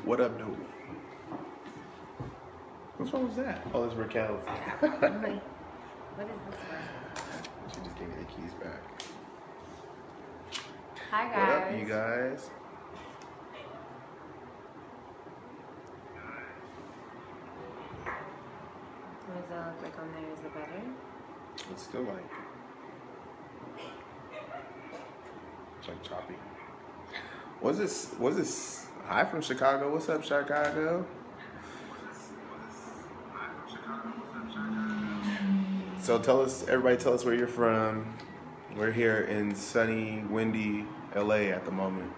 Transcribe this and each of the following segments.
What up, dude? What's wrong with that? Oh, it's Raquel's. What is this for? She just gave me the keys back. Hi guys. What up, you guys? What does that look like on there? Is it better? It's still like, it's like choppy. What's this? Hi from Chicago. What's up, Chicago? So everybody tell us where you're from. We're here in sunny, windy LA at the moment.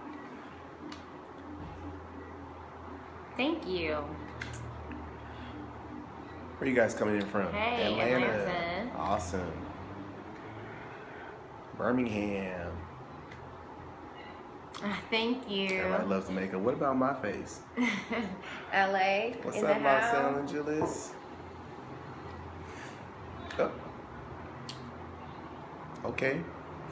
Thank you. Where you guys coming in from? Hey, Atlanta. Awesome. Birmingham. Thank you. Everybody loves makeup. What about my face? LA. What's in up, the Los house. Angeles? Oh. Okay.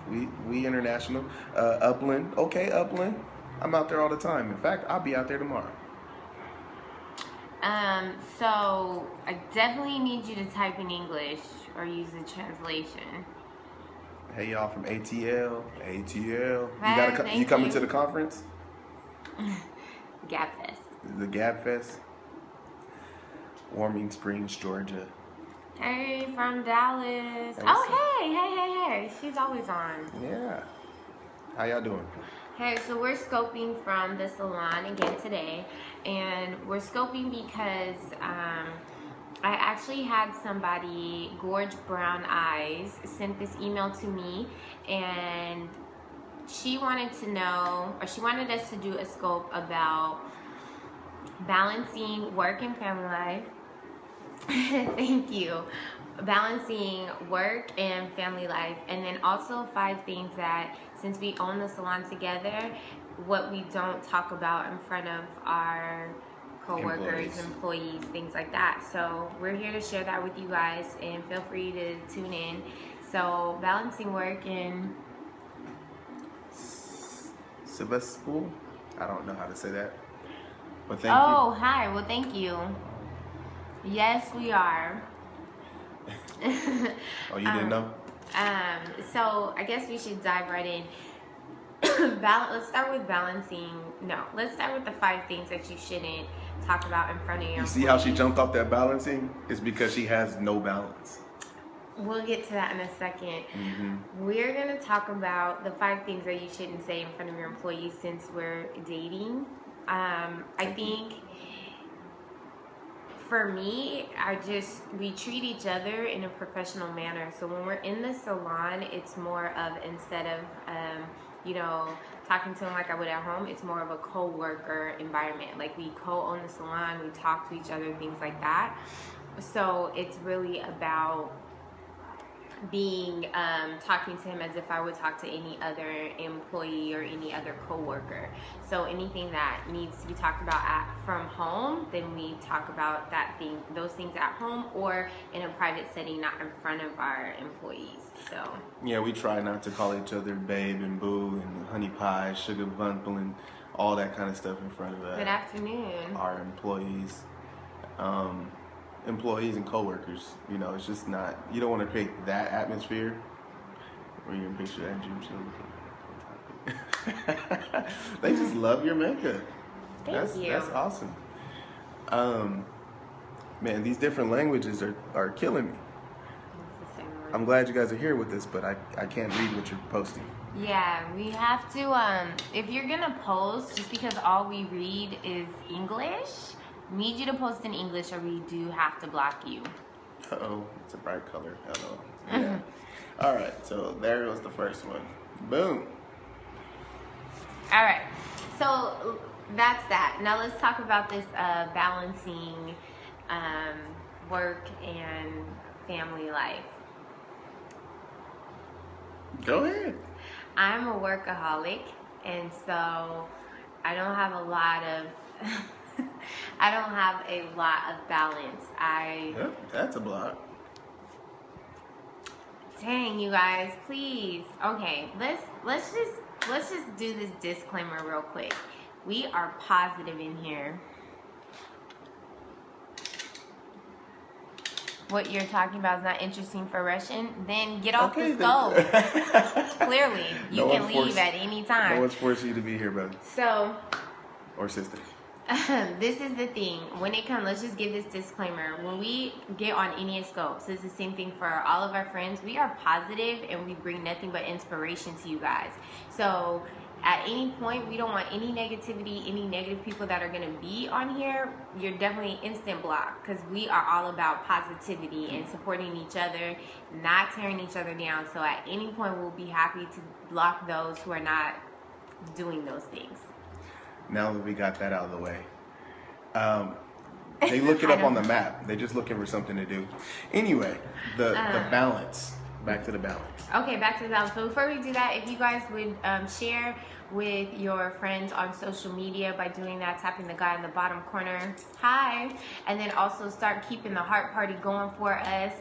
We international. Upland. Okay, Upland. I'm out there all the time. In fact, I'll be out there tomorrow. So I definitely need you to type in English or use the translation. Hey, y'all from ATL. ATL. Hey, you coming to the conference? Gap Fest. The Gab Fest. Warming Springs, Georgia. Hey, from Dallas. Hey, hey. She's always on. Yeah. How y'all doing? Hey, so we're scoping from the salon again today, and we're scoping because I actually had somebody, Gorge Brown Eyes, sent this email to me, and she wanted to know, or she wanted us to do a scope about balancing work and family life. Thank you. Balancing work and family life, and then also 5 things that, since we own the salon together, what we don't talk about in front of our co-workers, employees, things like that. So we're here to share that with you guys, and feel free to tune in. So balancing work and Sevastopol? I don't know how to say that. But thank you. Oh, hi. Well, thank you. Yes, we are. Oh, you didn't know? So I guess we should dive right in. Let's start with balancing. No, let's start with the 5 things that you shouldn't talk about in front of your employees. You see how she jumped off that balancing? It's because she has no balance. We'll get to that in a second. Mm-hmm. We're going to talk about the 5 things that you shouldn't say in front of your employees since we're dating. I think for me, we treat each other in a professional manner. So when we're in the salon, it's more of, instead of, talking to them like I would at home, it's more of a co-worker environment. Like, we co-own the salon, we talk to each other, things like that. So it's really about being talking to him as if I would talk to any other employee or any other coworker. So anything that needs to be talked about from home, then we talk about those things at home or in a private setting, not in front of our employees. So yeah, we try not to call each other babe and boo and honey pie, sugar bundle, and all that kind of stuff in front of good afternoon. Our employees. Employees and coworkers, it's just not. You don't want to create that atmosphere. Where you can picture that gym show. They just love your makeup. Thank you. That's awesome. Man, these different languages are killing me. I'm glad you guys are here with us, but I can't read what you're posting. Yeah, we have to. If you're gonna post, just because all we read is English, need you to post in English or we do have to block you. Uh-oh, it's a bright color. Hello. Yeah. All right, so there goes the first one. Boom. All right, so that's that. Now let's talk about this balancing work and family life. Go ahead. I'm a workaholic, and so I don't have a lot of balance. Yep, that's a block. Dang, you guys, please. Okay, let's just do this disclaimer real quick. We are positive in here. What you're talking about is not interesting for Russian, then get off the stove. Clearly, you can leave at any time. No one's forcing you to be here, brother. So, or sister. This is the thing. When it comes, let's just give this disclaimer. When we get on any scopes, it's the same thing for all of our friends. We are positive and we bring nothing but inspiration to you guys. So, at any point, we don't want any negativity, any negative people that are going to be on here. You're definitely instant block, because we are all about positivity and supporting each other, not tearing each other down. So at any point, we'll be happy to block those who are not doing those things. Now that we got that out of the way, they look it up on the map. They're just looking for something to do. Anyway, the balance. Back to the balance. Okay, back to the balance. But before we do that, if you guys would share with your friends on social media by doing that, tapping the guy in the bottom corner, hi, and then also start keeping the heart party going for us.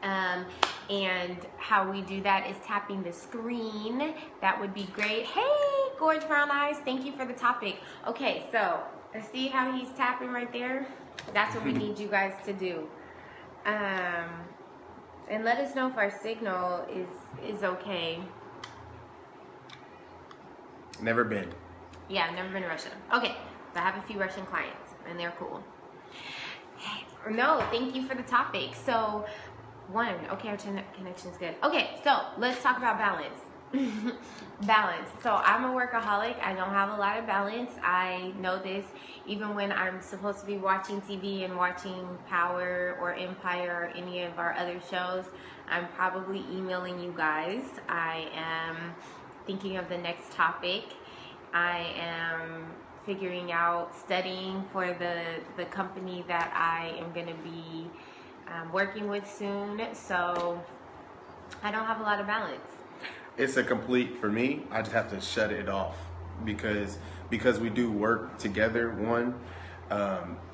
And how we do that is tapping the screen. That would be great. Hey, Gorge Brown Eyes, thank you for the topic. Okay, so see how he's tapping right there? That's what we need you guys to do. And let us know if our signal is okay. Never been. Yeah, never been to Russia. Okay, so I have a few Russian clients, and they're cool. No, thank you for the topic. So, okay, our connection's good. Okay, so let's talk about balance. Balance. So I'm a workaholic. I don't have a lot of balance. I know this even when I'm supposed to be watching TV and watching Power or Empire or any of our other shows. I'm probably emailing you guys. I am thinking of the next topic. I am figuring out, studying for the company that I am going to be working with soon. So I don't have a lot of balance. It's a complete, for me, I just have to shut it off because we do work together,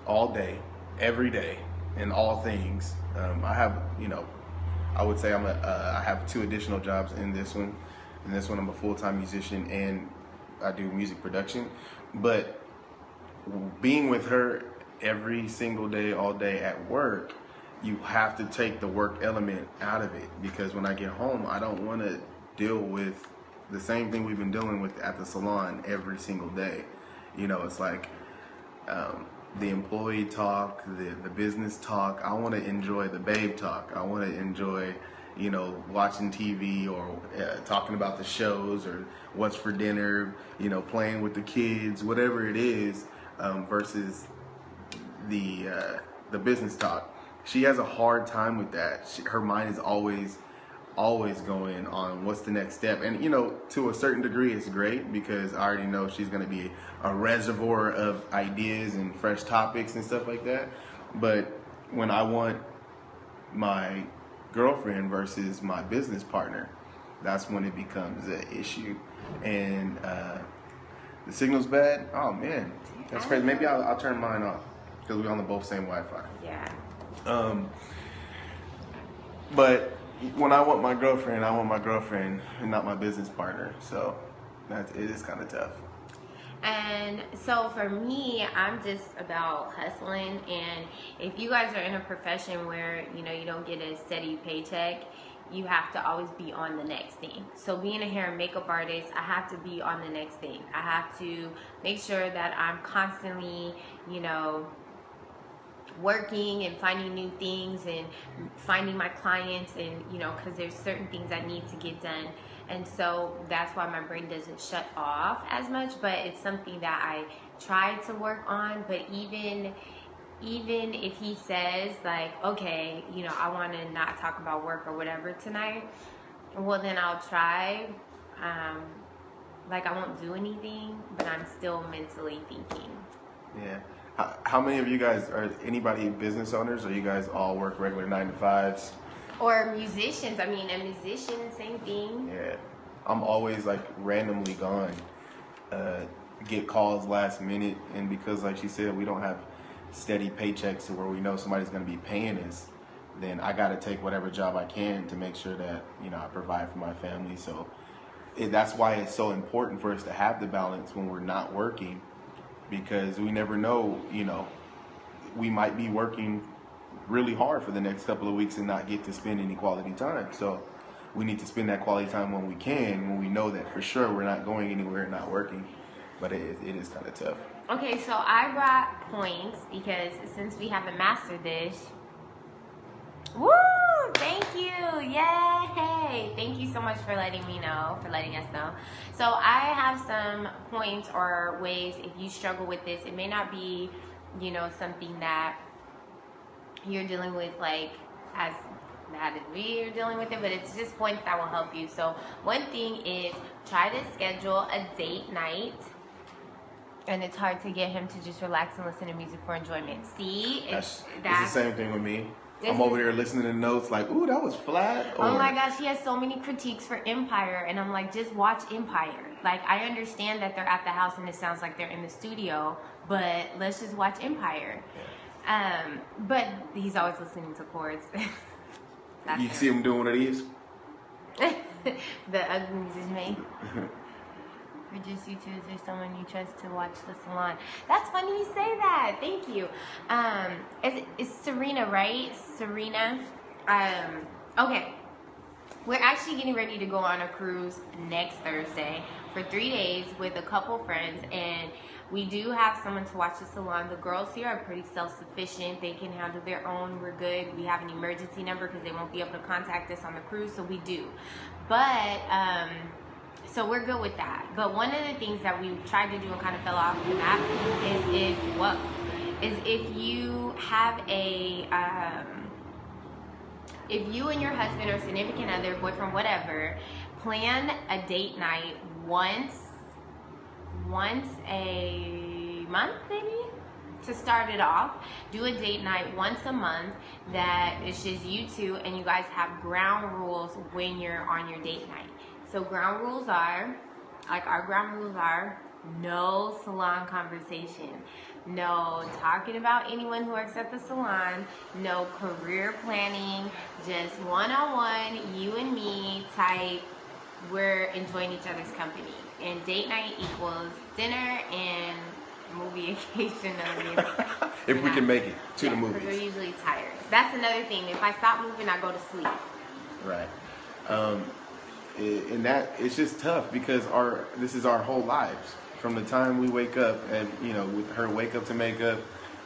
all day, every day, in all things. I have, I would say I have 2 additional jobs in this one. In this one, I'm a full-time musician and I do music production. But being with her every single day, all day at work, you have to take the work element out of it, because when I get home, I don't want to deal with the same thing we've been dealing with at the salon every single day. It's like the employee talk, the business talk. I want to enjoy the babe talk. I want to enjoy, watching TV or talking about the shows or what's for dinner, playing with the kids, whatever it is, versus the business talk. She has a hard time with that. Her mind is always going on what's the next step. And, to a certain degree, it's great because I already know she's going to be a reservoir of ideas and fresh topics and stuff like that. But when I want my girlfriend versus my business partner, that's when it becomes an issue. And the signal's bad. Oh, man. That's crazy. Maybe I'll turn mine off because we're on the both same Wi-Fi. Yeah. But when I want my girlfriend and not my business partner. So it is kind of tough. And so for me, I'm just about hustling. And if you guys are in a profession where, you don't get a steady paycheck, you have to always be on the next thing. So being a hair and makeup artist, I have to be on the next thing. I have to make sure that I'm constantly, working and finding new things and finding my clients, and because there's certain things I need to get done. And so that's why my brain doesn't shut off as much, but it's something that I try to work on. But even if he says like, okay, I want to not talk about work or whatever tonight, well then I'll try. Like I won't do anything, but I'm still mentally thinking. Yeah. How many of you guys are anybody business owners, or you guys all work regular 9-to-5s? Or musicians. I mean, a musician, same thing. Yeah. I'm always like randomly gone. Get calls last minute, and because like she said, we don't have steady paychecks to where we know somebody's going to be paying us, then I got to take whatever job I can to make sure that, I provide for my family. So that's why it's so important for us to have the balance when we're not working, because we never know, we might be working really hard for the next couple of weeks and not get to spend any quality time. So we need to spend that quality time when we can, when we know that for sure we're not going anywhere and not working. But it is kind of tough. Okay, so I brought points because since we haven't mastered this, woo! Thank you! Yay! Thank you so much for letting us know. So I have some points or ways if you struggle with this. It may not be, something that you're dealing with like as bad as we are dealing with it, but it's just points that will help you. So one thing is try to schedule a date night. And it's hard to get him to just relax and listen to music for enjoyment. See, it's the same thing with me. I'm over there listening to notes like, ooh, that was flat. Oh my gosh, he has so many critiques for Empire. And I'm like, just watch Empire. Like, I understand that they're at the house and it sounds like they're in the studio, but let's just watch Empire. Yeah. But he's always listening to chords. You see him doing one of these? The ugly is me. Or just you two, is there someone you trust to watch the salon? That's funny you say that. Thank you. It's Serena, right? Serena. Okay. We're actually getting ready to go on a cruise next Thursday for 3 days with a couple friends, and we do have someone to watch the salon. The girls here are pretty self-sufficient. They can handle their own. We're good. We have an emergency number because they won't be able to contact us on the cruise, so we do. But so we're good with that. But one of the things that we tried to do and kind of fell off the map is if you have if you and your husband or significant other, boyfriend, whatever, plan a date night once a month, maybe, to start it off. Do a date night once a month that it's just you two and you guys have ground rules when you're on your date night. So ground rules are, our ground rules are, no salon conversation, no talking about anyone who works at the salon, no career planning, just one-on-one, you and me type, we're enjoying each other's company. And date night equals dinner and movie occasionally. If we can make it to the movies. Because we're usually tired. That's another thing. If I stop moving, I go to sleep. Right. And that it's just tough because this is our whole lives. From the time we wake up, and with her wake up to makeup,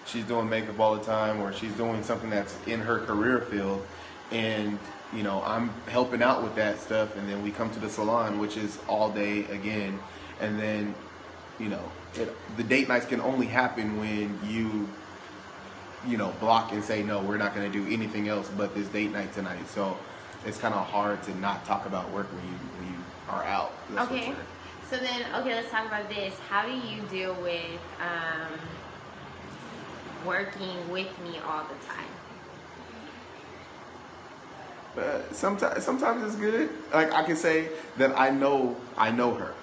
she's doing makeup all the time, or she's doing something that's in her career field, and I'm helping out with that stuff, and then we come to the salon, which is all day again, and then the date nights can only happen when you block and say no, we're not going to do anything else but this date night tonight. So it's kind of hard to not talk about work when you are out. Okay. So then, let's talk about this. How do you deal with working with me all the time? Sometimes it's good. Like I can say that I know her.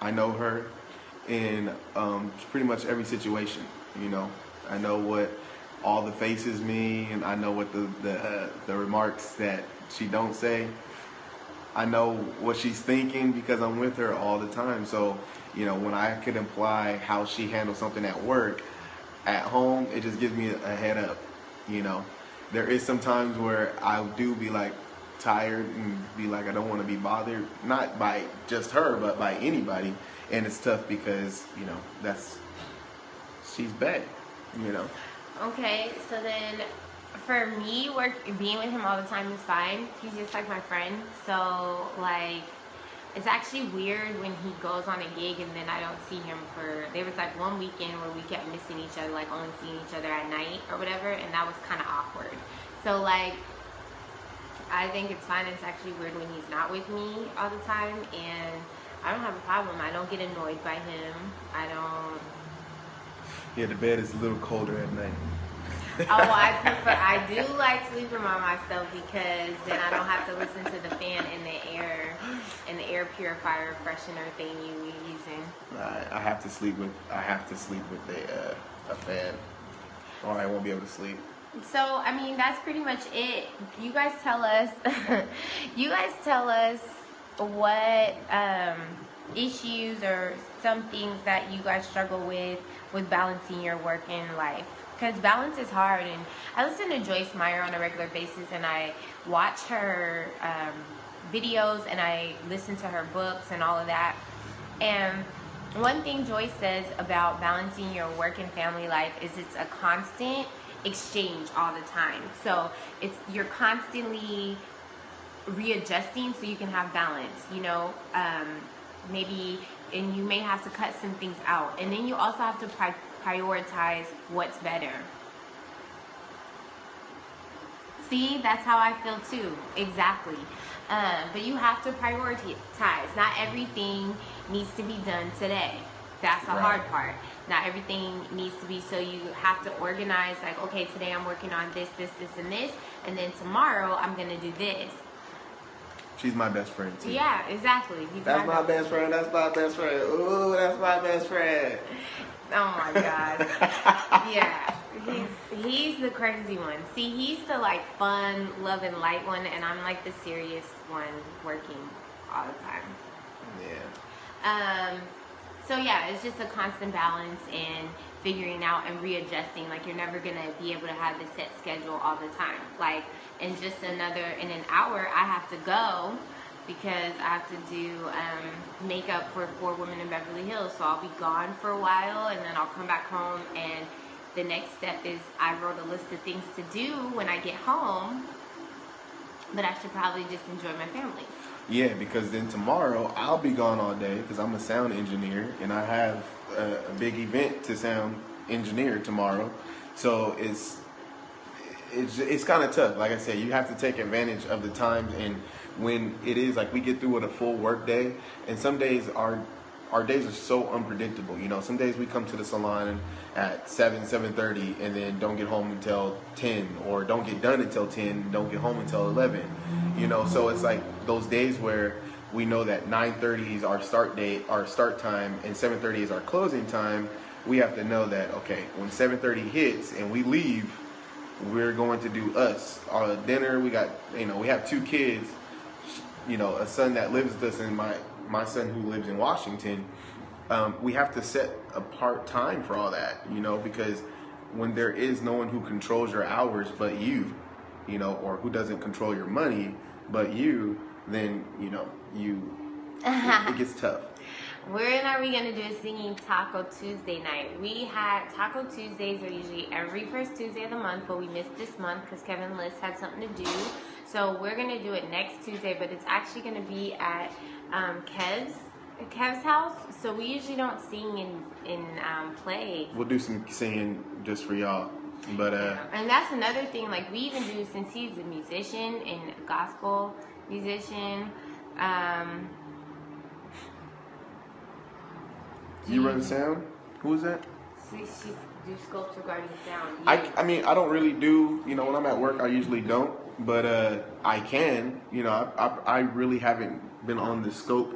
I know her in pretty much every situation. I know what all the faces mean, and I know what the remarks that she don't say. I know what she's thinking because I'm with her all the time. So, when I could imply how she handles something at work, at home, it just gives me a head up. There is some times where I do be like tired and be like, I don't want to be bothered, not by just her, but by anybody. And it's tough because, she's bad, Okay, so then for me, being with him all the time is fine. He's just like my friend. So, it's actually weird when he goes on a gig and then I don't see him there was one weekend where we kept missing each other, only seeing each other at night or whatever, and that was kind of awkward. So, I think it's fine. It's actually weird when he's not with me all the time, and I don't have a problem. I don't get annoyed by him. I don't... Yeah, the bed is a little colder at night. I do like sleeping by myself because then I don't have to listen to the fan and the air purifier freshener thing you using. I have to sleep with a fan, or I won't be able to sleep. So that's pretty much it. You guys tell us what issues or some things that you guys struggle with balancing your work and life, because balance is hard. And I listen to Joyce Meyer on a regular basis, and I watch her videos, and I listen to her books and all of that. And one thing Joyce says about balancing your work and family life is it's a constant exchange all the time. So you're constantly readjusting so you can have balance, maybe, and you may have to cut some things out, and then you also have to prioritize what's better. See, that's how I feel too. Exactly. But you have to prioritize. Not everything needs to be done today. That's the hard part. Not everything needs to be, so you have to organize, like, okay, today I'm working on this, and this, and then tomorrow I'm going to do this. She's my best friend too. Yeah, exactly. That's my best friend. That's my best friend. Ooh, that's my best friend. Oh my God. Yeah. He's the crazy one. See, he's the like fun, love and light one, and I'm like the serious one working all the time. Yeah. So yeah, it's just a constant balance and figuring out and readjusting. Like, you're never gonna be able to have the set schedule all the time. Like, in an hour, I have to go because I have to do makeup for 4 women in Beverly Hills. So I'll be gone for a while, and then I'll come back home, and the next step is I wrote a list of things to do when I get home, but I should probably just enjoy my family. Yeah, because then tomorrow I'll be gone all day because I'm a sound engineer, and I have a big event to sound engineer tomorrow. So it's kind of tough. Like I said, you have to take advantage of the times, and when it is like we get through with a full work day, and some days our days are so unpredictable. Some days we come to the salon at 7:30, and then don't get home until 10, or don't get done until 10, don't get home until 11. So it's like those days where we know that 9:30 is our start time, and 7:30 is our closing time. We have to know that, okay, when 7:30 hits and we leave, we're going to do our dinner. We have 2 kids, a son that lives with us, and my son who lives in Washington. We have to set apart time for all that, because when there is no one who controls your hours but you, or who doesn't control your money but you, then, it gets tough. When are we going to do a singing Taco Tuesday night? Taco Tuesdays are usually every first Tuesday of the month, but we missed this month because Kevin Liss had something to do. So we're going to do it next Tuesday, but it's actually going to be at Kev's house. So we usually don't sing in play. We'll do some singing just for y'all. But and that's another thing, like, we even do, since he's a musician and a gospel musician, you run sound? Who is that? She do scopes regarding sound. Yeah. I don't really do, when I'm at work, I usually don't, but I can. I really haven't been on the scope.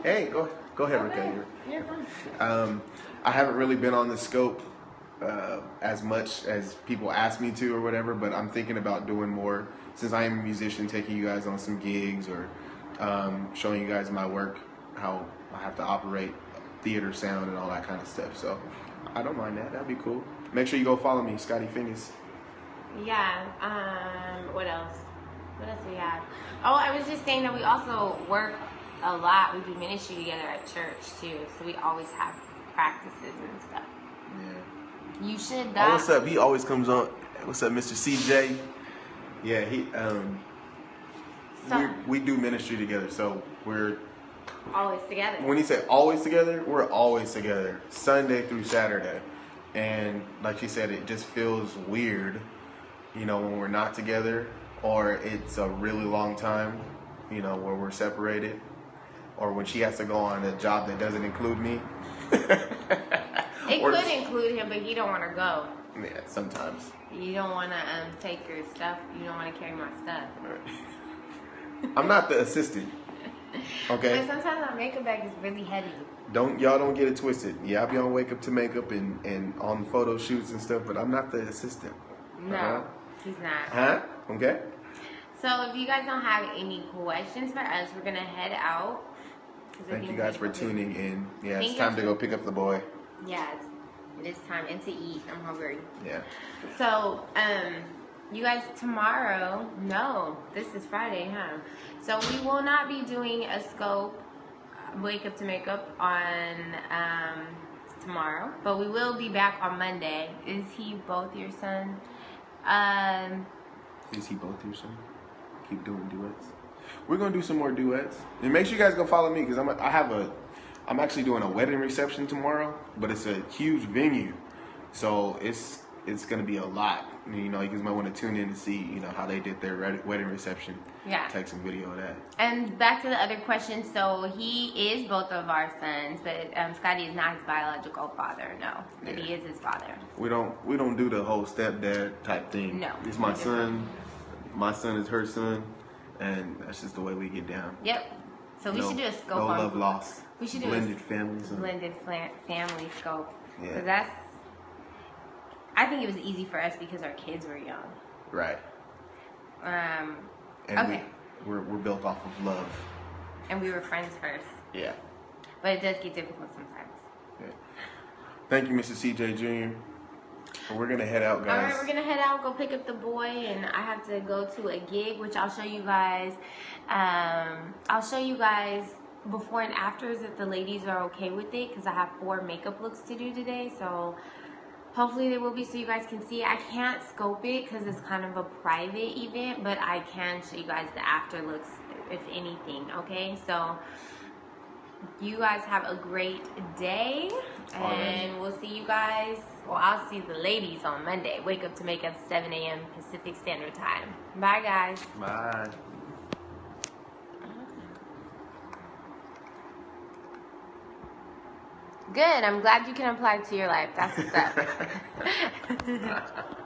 Hey, go ahead, Raquel. You're fine. I haven't really been on the scope as much as people ask me to or whatever, but I'm thinking about doing more, since I am a musician, taking you guys on some gigs, or showing you guys my work, how I have to operate theater sound and all that kind of stuff. So I don't mind that. That'd be cool. Make sure you go follow me, Scotty Fingus. Yeah. What else? What else do we have? Oh, I was just saying that we also work a lot. We do ministry together at church too, so we always have practices and stuff. Yeah. You should. Oh, what's up? He always comes on. What's up, Mr. CJ? Yeah, we do ministry together, so we're always together. When you say always together, we're always together, Sunday through Saturday. And like she said, it just feels weird, when we're not together, or it's a really long time, where we're separated, or when she has to go on a job that doesn't include me. It could include him, but he don't want to go. Yeah, sometimes. You don't want to take your stuff. You don't want to carry my stuff. I'm not the assistant. Okay. But sometimes my makeup bag is really heavy. Y'all don't get it twisted. Yeah, I'll be on Wake Up to Makeup and on photo shoots and stuff, but I'm not the assistant. No, he's not. Huh? Okay. So if you guys don't have any questions for us, we're gonna head out. Thank you guys for tuning in. Yeah, it's Thank time you. to go pick up the boy. Yeah, it is time, and to eat. I'm hungry. Yeah. So, you guys, tomorrow, no, this is Friday, huh? So we will not be doing a scope, wake up to makeup on tomorrow, but we will be back on Monday. Is he both your son? Is he both your son? Keep doing duets. We're gonna do some more duets, and make sure you guys go follow me because I'm actually doing a wedding reception tomorrow, but it's a huge venue, so it's gonna be a lot. You know, you guys might want to tune in to see how they did their wedding reception. Yeah. Take some video of that. And back to the other question. So he is both of our sons, but Scotty is not his biological father. No, but he is his father. We don't do the whole stepdad type thing. No. It's my son. My son is her son, and that's just the way we get down. Yep. So we should do a scope no on love lost. We should do blended families. Blended family scope. Yeah. 'Cause that's. I think it was easy for us because our kids were young. Right. And okay. We're built off of love. And we were friends first. Yeah. But it does get difficult sometimes. Yeah. Thank you, Mrs. CJ Jr. We're gonna head out, guys. All right, we're gonna head out, go pick up the boy, and I have to go to a gig, which I'll show you guys. I'll show you guys before and afters if the ladies are okay with it, because I have 4 makeup looks to do today. So hopefully they will be, so you guys can see. I can't scope it because it's kind of a private event, but I can show you guys the after looks, if anything. Okay, so you guys have a great day, and we'll see you guys. Well, I'll see the ladies on Monday. Wake up to makeup 7 a.m. Pacific Standard Time. Bye, guys. Bye. Good. I'm glad you can apply it to your life. That's what's up.